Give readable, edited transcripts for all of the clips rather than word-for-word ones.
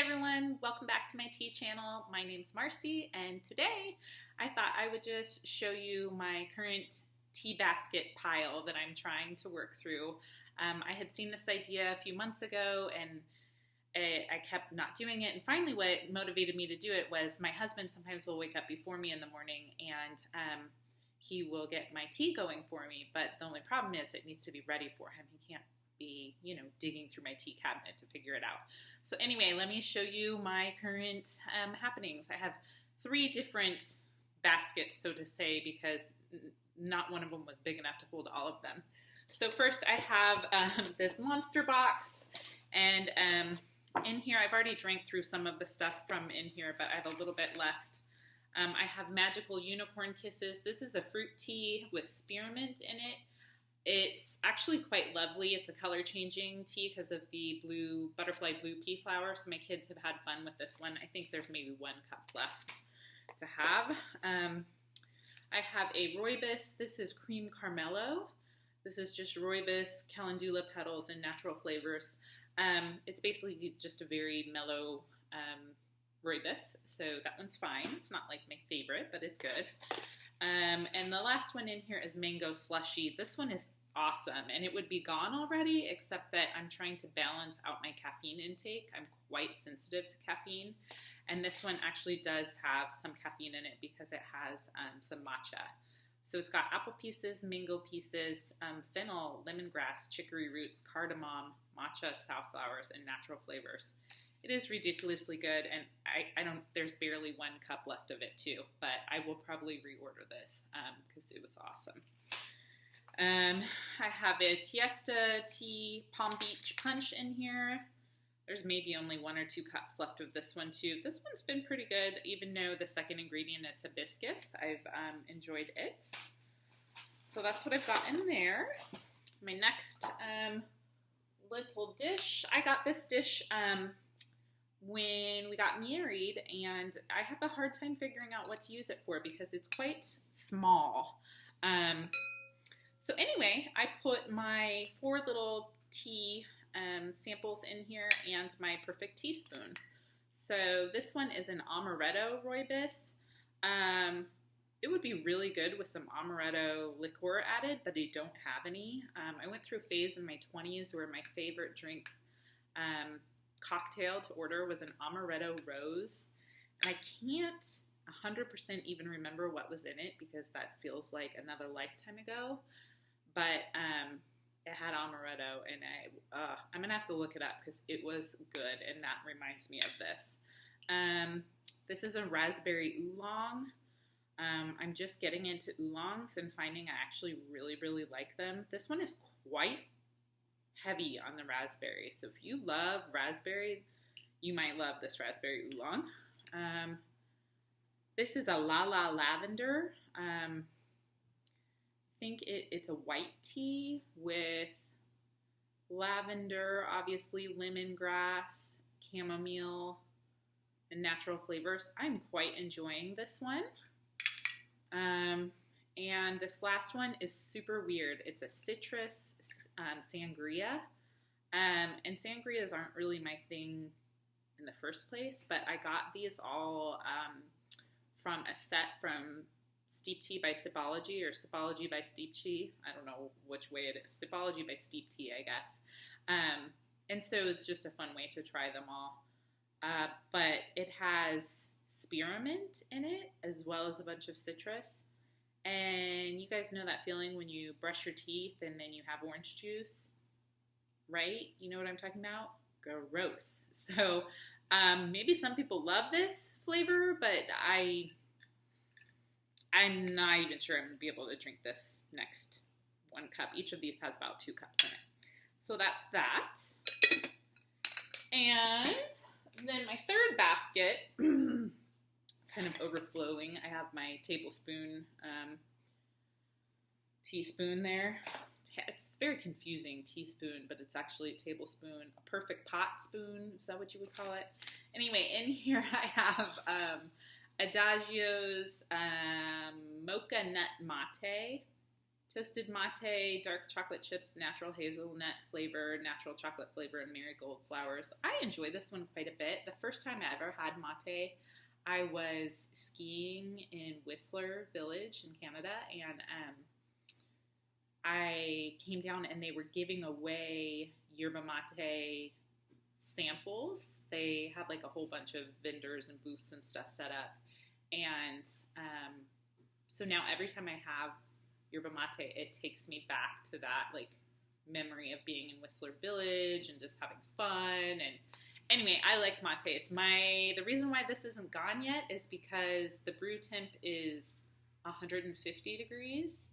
everyone, welcome back to my tea channel. My name's Marcy, and today I thought I would just show you my current tea basket pile that I'm trying to work through. I had seen this idea a few months ago and I kept not doing it, and finally what motivated me to do it was my husband sometimes will wake up before me in the morning and he will get my tea going for me, but the only problem is it needs to be ready for him. He can't be, digging through my tea cabinet to figure it out. So anyway, let me show you my current happenings. I have 3 different baskets, so to say, because not one of them was big enough to hold all of them. So first I have this monster box, and in here I've already drank through some of the stuff from in here, but I have a little bit left. I have Magical Unicorn Kisses. This is a fruit tea with spearmint in it. It's actually quite lovely. It's a color changing tea because of the blue butterfly blue pea flower. So my kids have had fun with this one. I think there's maybe 1 cup left to have. I have a rooibos. This is cream carmelo. This is just rooibos, calendula petals, and natural flavors. It's basically just a very mellow rooibos. So that one's fine. It's not like my favorite, but it's good. And the last one in here is mango slushy. This one is awesome, and it would be gone already, except that I'm trying to balance out my caffeine intake. I'm quite sensitive to caffeine, and this one actually does have some caffeine in it because it has some matcha. So it's got apple pieces, mango pieces, fennel, lemongrass, chicory roots, cardamom, matcha, safflowers, and natural flavors. It is ridiculously good, and there's barely 1 cup left of it too, but I will probably reorder this because it was awesome. I have a Tiesta Tea Palm Beach Punch in here. There's maybe only 1 or 2 cups left of this one too. This one's been pretty good, even though the second ingredient is hibiscus. I've enjoyed it. So that's what I've got in there. My next little dish, I got this dish when we got married, and I have a hard time figuring out what to use it for because it's quite small. So anyway, I put my 4 little tea samples in here and my perfect teaspoon. So this one is an Amaretto Rose. It would be really good with some Amaretto liqueur added, but I don't have any. I went through a phase in my 20s where my favorite drink cocktail to order was an Amaretto Rose, and I can't 100% even remember what was in it because that feels like another lifetime ago, but it had amaretto, and I'm gonna have to look it up because it was good, and that reminds me of this. This is a raspberry oolong. I'm just getting into oolongs and finding I actually really, really like them. This one is quite heavy on the raspberry, so if you love raspberry, you might love this raspberry oolong. This is a La La Lavender. I think it's a white tea with lavender, obviously lemongrass, chamomile, and natural flavors. I'm quite enjoying this one. And this last one is super weird. It's a citrus sangria. And sangrias aren't really my thing in the first place, but I got these all from a set from Steep Tea by Sipology, or Sipology by Steep Tea. I don't know which way it is. Sipology by Steep Tea, I guess. And so it's just a fun way to try them all. But it has spearmint in it, as well as a bunch of citrus. And you guys know that feeling when you brush your teeth and then you have orange juice, right? You know what I'm talking about? Gross. So maybe some people love this flavor, but I'm not even sure I'm going to be able to drink this next 1 cup. Each of these has about 2 cups in it. So that's that. And then my third basket, kind of overflowing, I have my tablespoon, teaspoon there. It's very confusing, teaspoon, but it's actually a tablespoon. A perfect pot spoon, is that what you would call it? Anyway, in here I have Adagio's Mocha Nut Mate Toasted mate, dark chocolate chips, natural hazelnut flavor, natural chocolate flavor, and marigold flowers. I enjoy this one quite a bit. The first time I ever had mate, I was skiing in Whistler Village in Canada, and I came down and they were giving away yerba mate samples. They had like a whole bunch of vendors and booths and stuff set up. And so now every time I have yerba mate, it takes me back to that like memory of being in Whistler Village and just having fun. And anyway, I like mates. The reason why this isn't gone yet is because the brew temp is 150 degrees,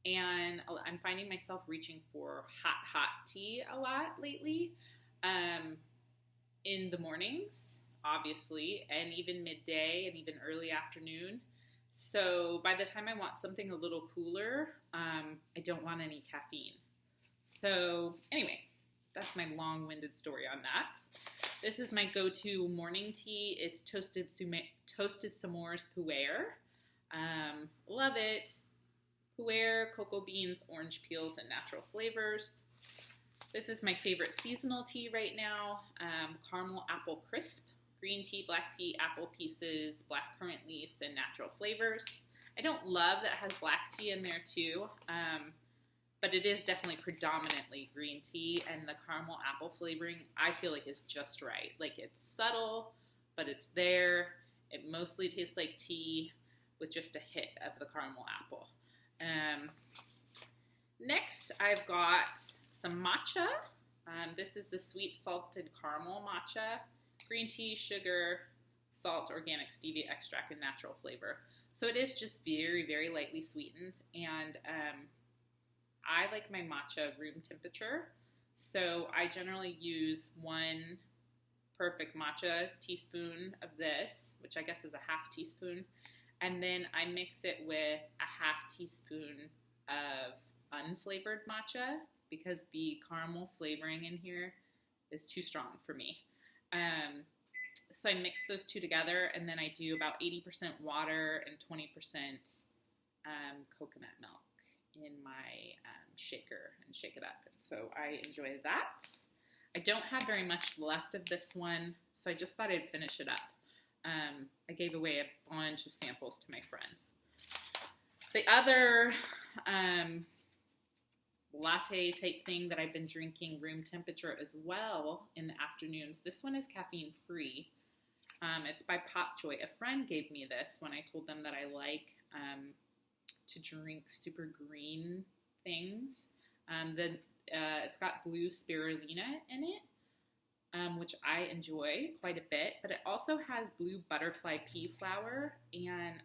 and I'm finding myself reaching for hot tea a lot lately. In the mornings, obviously, and even midday and even early afternoon. So by the time I want something a little cooler, I don't want any caffeine. So anyway, that's my long-winded story on that. This is my go-to morning tea. It's toasted s'mores pu'er. Love it. Pu'er, cocoa beans, orange peels, and natural flavors. This is my favorite seasonal tea right now. Caramel apple crisp. Green tea, black tea, apple pieces, black currant leaves, and natural flavors. I don't love that it has black tea in there too, but it is definitely predominantly green tea, and the caramel apple flavoring I feel like is just right. Like it's subtle, but it's there. It mostly tastes like tea with just a hit of the caramel apple. Next, I've got some matcha. This is the sweet salted caramel matcha. Green tea, sugar, salt, organic stevia extract, and natural flavor. So it is just very, very lightly sweetened. And I like my matcha room temperature. So I generally use 1 perfect matcha teaspoon of this, which I guess is a half teaspoon. And then I mix it with a half teaspoon of unflavored matcha because the caramel flavoring in here is too strong for me. So I mix those two together, and then I do about 80% water and 20% coconut milk in my shaker and shake it up. And so I enjoy that. I don't have very much left of this one, so I just thought I'd finish it up. I gave away a bunch of samples to my friends. The other latte type thing that I've been drinking room temperature as well in the afternoons. This one is caffeine free. It's by Popjoy. A friend gave me this when I told them that I like to drink super green things. It's got blue spirulina in it, which I enjoy quite a bit, but it also has blue butterfly pea flower, and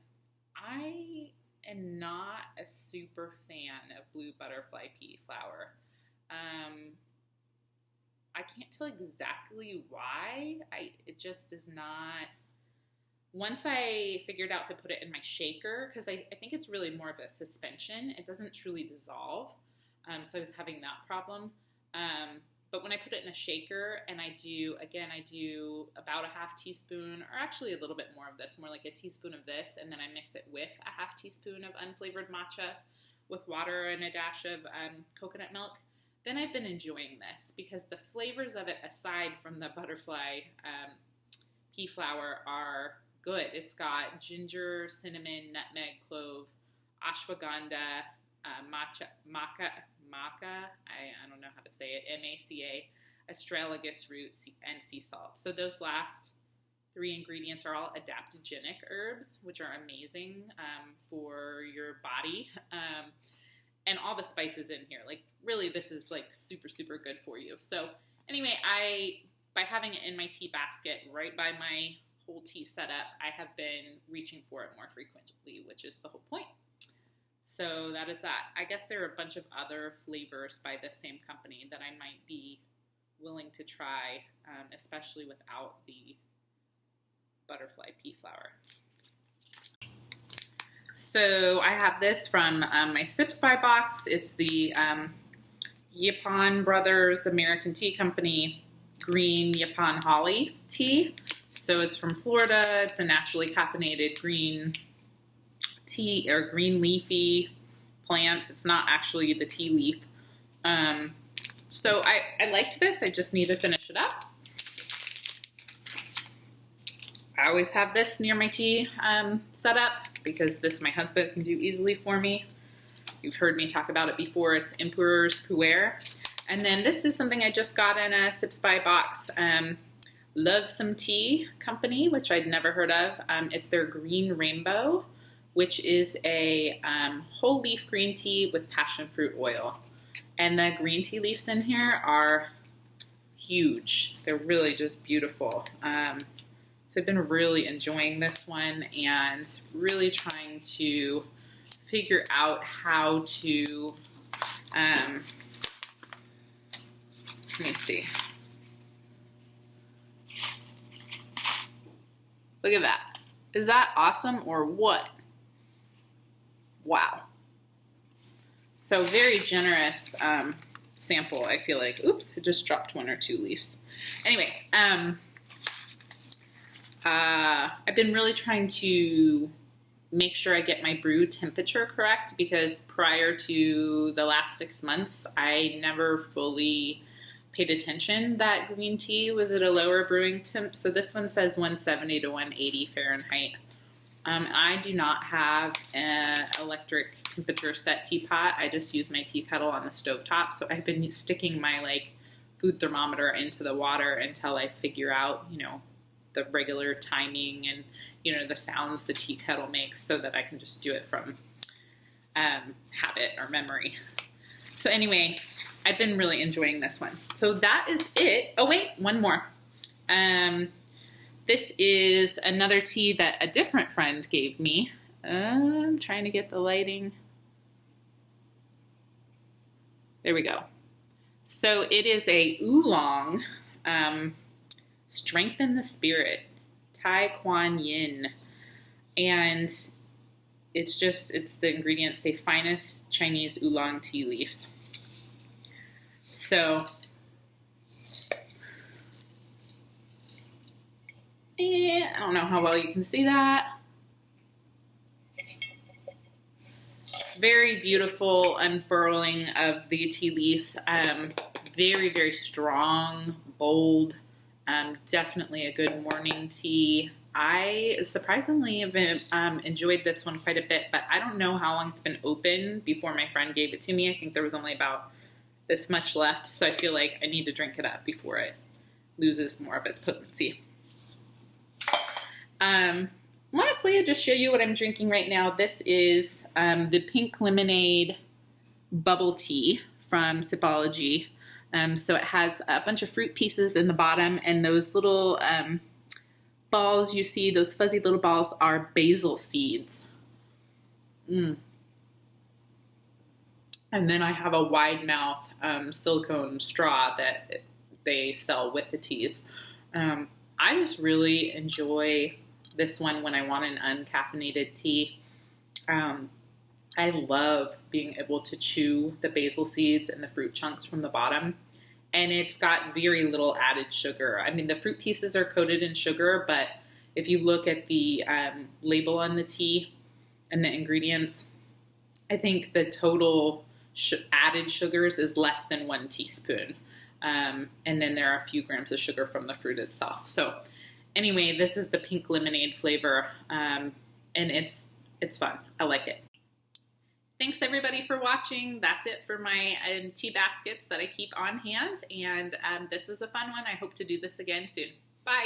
I am not a super fan of blue butterfly pea flower. I can't tell exactly why. It just is not. Once I figured out to put it in my shaker, because I think it's really more of a suspension. It doesn't truly dissolve. So I was having that problem. But when I put it in a shaker and I do about a half teaspoon, or actually a little bit more of this, more like a teaspoon of this, and then I mix it with a half teaspoon of unflavored matcha with water and a dash of coconut milk, then I've been enjoying this because the flavors of it, aside from the butterfly pea flower, are good. It's got ginger, cinnamon, nutmeg, clove, ashwagandha, maca, I don't know how to say it, MACA, astragalus roots, and sea salt. So those last 3 ingredients are all adaptogenic herbs, which are amazing for your body. And all the spices in here, like really this is like super, super good for you. So anyway, by having it in my tea basket right by my whole tea setup, I have been reaching for it more frequently, which is the whole point. So that is that. I guess there are a bunch of other flavors by the same company that I might be willing to try, especially without the butterfly pea flower. So I have this from my Sips by box. It's the Yapan Brothers American Tea Company Green Yapan Holly tea. So it's from Florida. It's a naturally caffeinated green tea or green leafy plants. It's not actually the tea leaf. So I liked this. I just need to finish it up. I always have this near my tea setup because this my husband can do easily for me. You've heard me talk about it before. It's Emperor's Pu'er. And then this is something I just got in a Sips by box. Love Some Tea Company, which I'd never heard of. It's their Green Rainbow, which is a whole leaf green tea with passion fruit oil. And the green tea leaves in here are huge. They're really just beautiful. So I've been really enjoying this one and really trying to figure out how to, let me see. Look at that. Is that awesome or what? Wow. So very generous sample, I feel like. Oops, I just dropped 1 or 2 leaves. Anyway, I've been really trying to make sure I get my brew temperature correct because prior to the last 6 months, I never fully paid attention that green tea was at a lower brewing temp. So this one says 170 to 180 Fahrenheit. I do not have an electric temperature set teapot. I just use my tea kettle on the stovetop. So I've been sticking my food thermometer into the water until I figure out, the regular timing and, the sounds the tea kettle makes so that I can just do it from habit or memory. So anyway, I've been really enjoying this one. So that is it. Oh wait, one more. This is another tea that a different friend gave me. I'm trying to get the lighting. There we go. So it is a oolong, Strengthen the Spirit, Tai Kuan Yin. And it's the ingredients say finest Chinese oolong tea leaves. So, I don't know how well you can see that. Very beautiful unfurling of the tea leaves. Very, very strong, bold. Definitely a good morning tea. I surprisingly have enjoyed this one quite a bit, but I don't know how long it's been open before my friend gave it to me. I think there was only about this much left, so I feel like I need to drink it up before it loses more of its potency. Honestly, I'll just show you what I'm drinking right now. This is the Pink Lemonade Bubble Tea from Sipology. So it has a bunch of fruit pieces in the bottom, and those little balls you see, those fuzzy little balls, are basil seeds. And then I have a wide mouth silicone straw that they sell with the teas. I just really enjoy this one when I want an uncaffeinated tea. I love being able to chew the basil seeds and the fruit chunks from the bottom. And it's got very little added sugar. I mean, the fruit pieces are coated in sugar, but if you look at the label on the tea and the ingredients, I think the total added sugars is less than 1 teaspoon. And then there are a few grams of sugar from the fruit itself. So anyway, this is the pink lemonade flavor, and it's fun. I like it. Thanks everybody for watching. That's it for my tea baskets that I keep on hand, and this is a fun one. I hope to do this again soon. Bye.